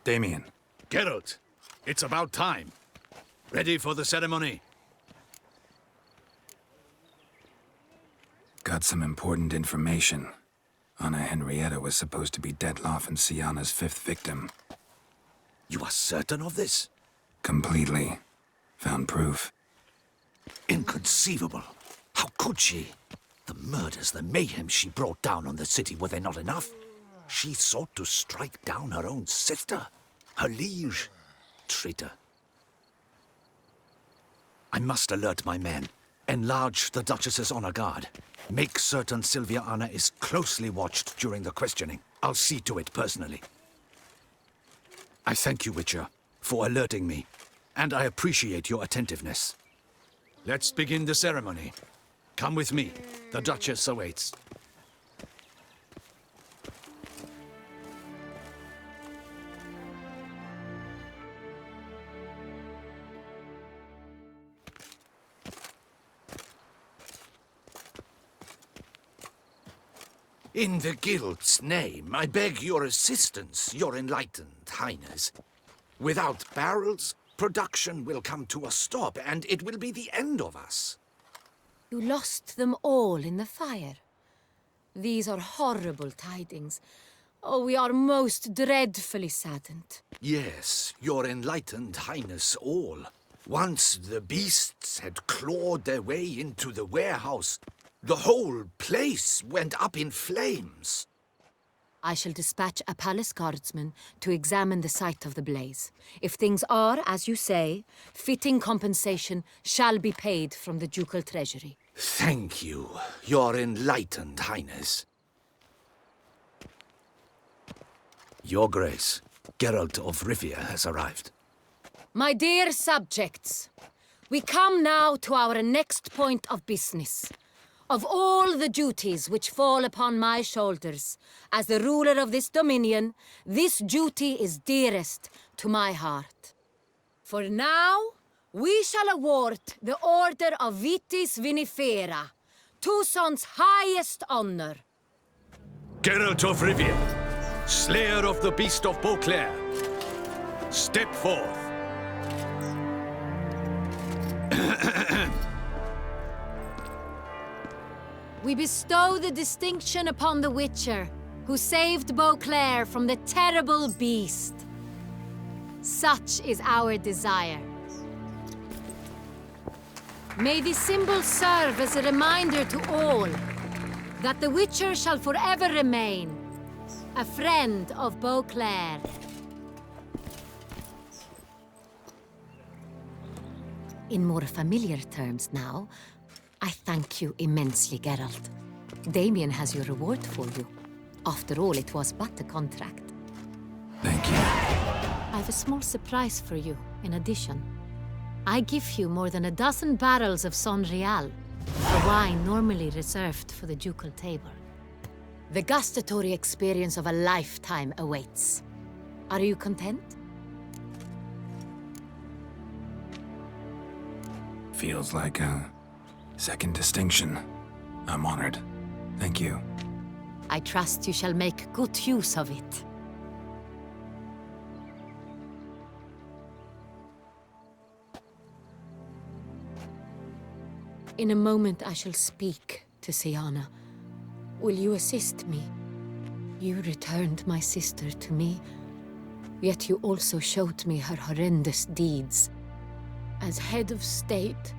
Damien. Geralt, it's about time. Ready for the ceremony? Got some important information. Anna Henrietta was supposed to be Detloff and Syanna's 5th victim. You are certain of this? Completely. Found proof. Inconceivable. How could she? The murders, the mayhem she brought down on the city, were they not enough? She sought to strike down her own sister, her liege. Traitor. I must alert my men. Enlarge the Duchess's honor guard. Make certain Sylvia Anna is closely watched during the questioning. I'll see to it personally. I thank you, Witcher, for alerting me, and I appreciate your attentiveness. Let's begin the ceremony. Come with me. The Duchess awaits. In the Guild's name, I beg your assistance, your enlightened highness. Without barrels, production will come to a stop, and it will be the end of us. You lost them all in the fire. These are horrible tidings. Oh, we are most dreadfully saddened. Yes, your enlightened highness all. Once the beasts had clawed their way into the warehouse, the whole place went up in flames. I shall dispatch a palace guardsman to examine the site of the blaze. If things are, as you say, fitting compensation shall be paid from the ducal treasury. Thank you, your enlightened highness. Your Grace, Geralt of Rivia has arrived. My dear subjects, we come now to our next point of business. Of all the duties which fall upon my shoulders, as the ruler of this dominion, this duty is dearest to my heart. For now, we shall award the Order of Vitis Vinifera, Tucson's highest honor. Geralt of Rivia, slayer of the beast of Beauclair, step forth. We bestow the distinction upon the Witcher, who saved Beauclair from the terrible beast. Such is our desire. May this symbol serve as a reminder to all that the Witcher shall forever remain a friend of Beauclair. In more familiar terms now, I thank you immensely, Geralt. Damien has your reward for you. After all, it was but a contract. Thank you. I have a small surprise for you, in addition. I give you more than a dozen barrels of Son Real, a wine normally reserved for the ducal table. The gustatory experience of a lifetime awaits. Are you content? Feels like a second distinction. I'm honored. Thank you. I trust you shall make good use of it. In a moment I shall speak to Syanna. Will you assist me? You returned my sister to me, yet you also showed me her horrendous deeds. As head of state,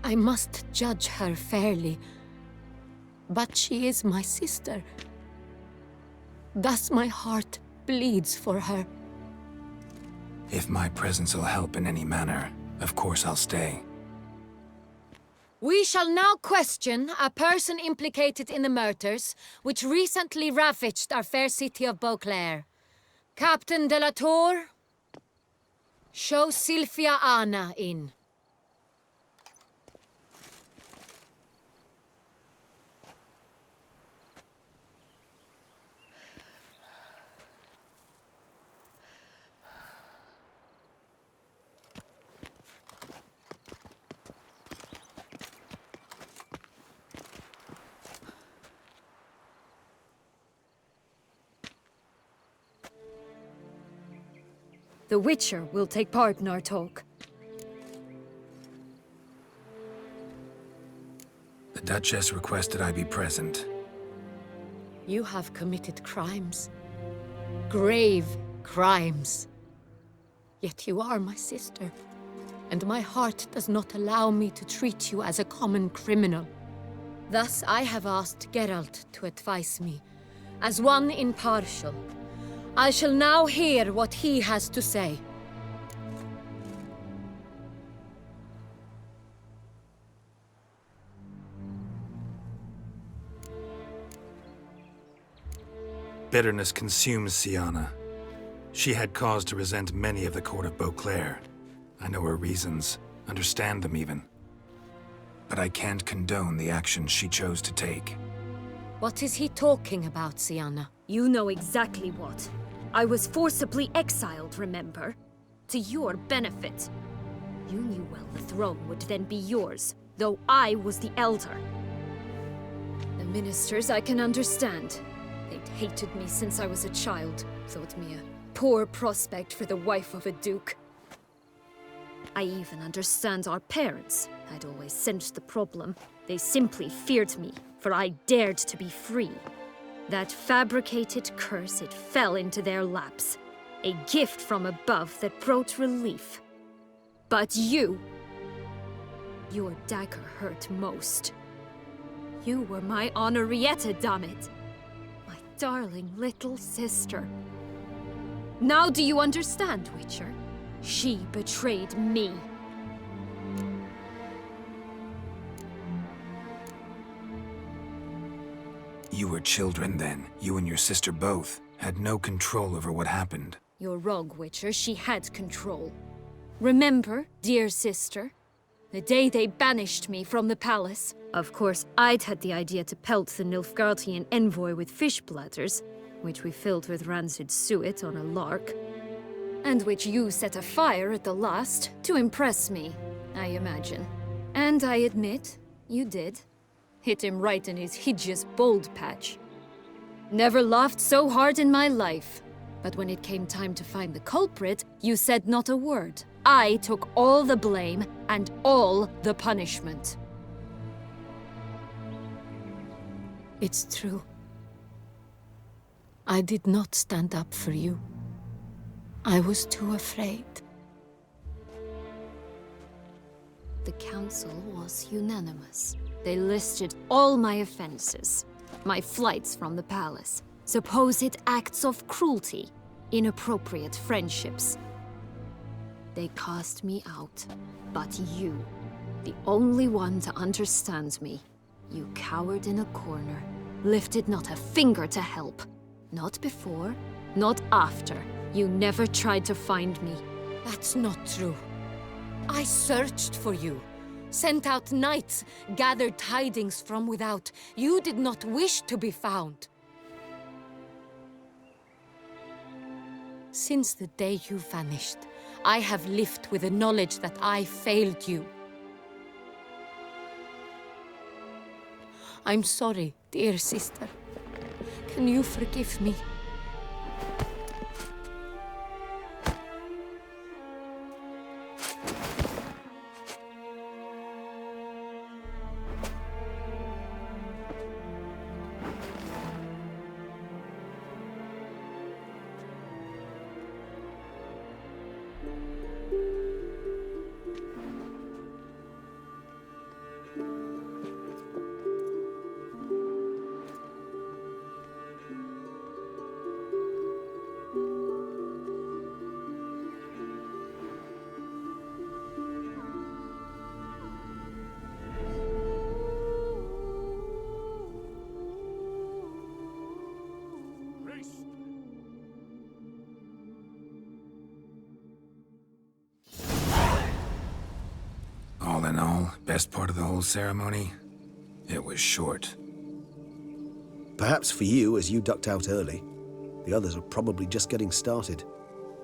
I must judge her fairly, but she is my sister. Thus my heart bleeds for her. If my presence will help in any manner, of course I'll stay. We shall now question a person implicated in the murders which recently ravaged our fair city of Beauclair. Captain de la Tour, show Sylvia Anna in. The Witcher will take part in our talk. The Duchess requested I be present. You have committed crimes. Grave crimes. Yet you are my sister, and my heart does not allow me to treat you as a common criminal. Thus, I have asked Geralt to advise me, as one impartial. I shall now hear what he has to say. Bitterness consumes Siana. She had cause to resent many of the court of Beauclair. I know her reasons, understand them even. But I can't condone the actions she chose to take. What is he talking about, Siana? You know exactly what. I was forcibly exiled, remember? To your benefit. You knew well the throne would then be yours, though I was the elder. The ministers I can understand. They'd hated me since I was a child, thought me a poor prospect for the wife of a duke. I even understand our parents. I'd always sensed the problem. They simply feared me, for I dared to be free. That fabricated curse, it fell into their laps. A gift from above that brought relief. But you... your dagger hurt most. You were my Henrietta, dammit. My darling little sister. Now do you understand, Witcher? She betrayed me. You were children then. You and your sister both had no control over what happened. You're wrong, Witcher. She had control. Remember, dear sister? The day they banished me from the palace. Of course, I'd had the idea to pelt the Nilfgaardian envoy with fish bladders, which we filled with rancid suet on a lark. And which you set afire at the last, to impress me, I imagine. And I admit, you did. Hit him right in his hideous bald patch. Never laughed so hard in my life. But when it came time to find the culprit, you said not a word. I took all the blame and all the punishment. It's true. I did not stand up for you. I was too afraid. The council was unanimous. They listed all my offenses. My flights from the palace, supposed acts of cruelty, inappropriate friendships. They cast me out. But you, the only one to understand me, you cowered in a corner, lifted not a finger to help. Not before, not after. You never tried to find me. That's not true. I searched for you. Sent out knights, gathered tidings from without. You did not wish to be found. Since the day you vanished, I have lived with the knowledge that I failed you. I'm sorry, dear sister. Can you forgive me? All in all, best part of the whole ceremony? It was short. Perhaps for you, as you ducked out early. The others are probably just getting started.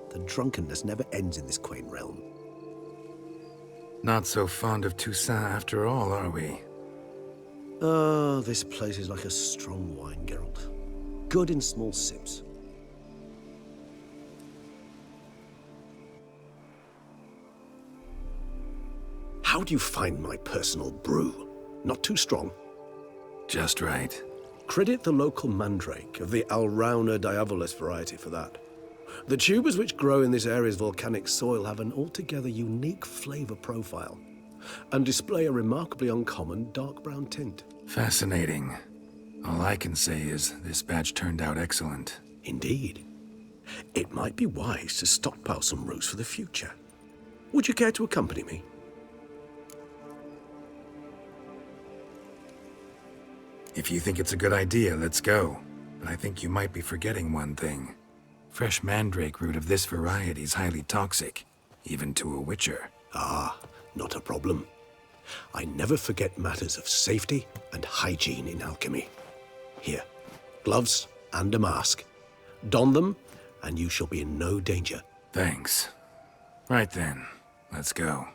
The drunkenness never ends in this quaint realm. Not so fond of Toussaint after all, are we? Oh, this place is like a strong wine, Geralt. Good in small sips. you find my personal brew? Not too strong? Just right. Credit the local mandrake of the Alrauna diavolis variety for that. The tubers which grow in this area's volcanic soil have an altogether unique flavor profile and display a remarkably uncommon dark brown tint. Fascinating. All I can say is this batch turned out excellent. Indeed. It might be wise to stockpile some roots for the future. Would you care to accompany me? If you think it's a good idea, let's go. But I think you might be forgetting one thing. Fresh mandrake root of this variety is highly toxic, even to a witcher. Ah, not a problem. I never forget matters of safety and hygiene in alchemy. Here, gloves and a mask. Don them, and you shall be in no danger. Thanks. Right then, let's go.